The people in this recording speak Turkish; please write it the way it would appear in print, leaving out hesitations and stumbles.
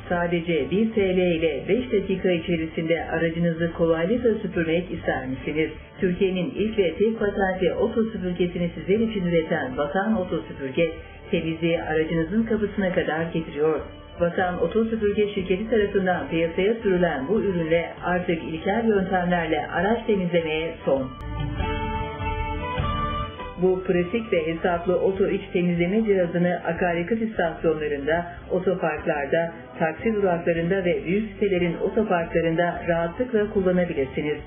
sadece 1 TL ile 5 dakika içerisinde aracınızı kolaylıkla süpürmek ister misiniz? Türkiye'nin ilk ve tek patentli oto süpürgesini sizler için üreten Vatan Oto Süpürge, temizliği aracınızın kapısına kadar getiriyor. Vatan Oto Süpürge şirketi tarafından piyasaya sürülen bu ürünle artık ilkel yöntemlerle araç temizlemeye son. Bu pratik ve hesaplı oto iç temizleme cihazını akaryakıt istasyonlarında, otoparklarda, taksi duraklarında ve büyük sitelerin otoparklarında rahatlıkla kullanabilirsiniz.